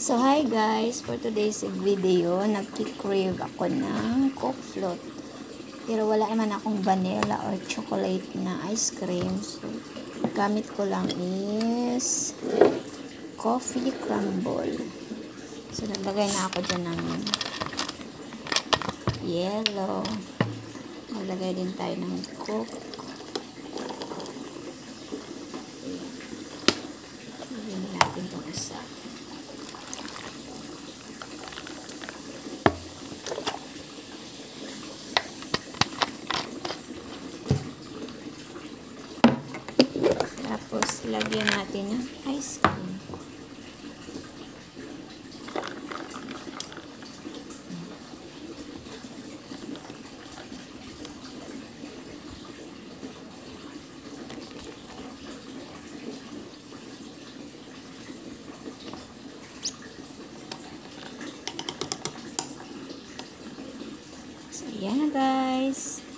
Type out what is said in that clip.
So, hi guys! For today's video, nagki-crave ako ng Coke Float. Pero wala naman akong vanilla or chocolate na ice cream. So, gamit ko lang is coffee crumble. So, naglagay na ako dyan ng yellow. Naglagay din tayo ng Coke. Lagyan natin itong isa. Tapos, lagyan natin ng ice cream. So, yan na guys.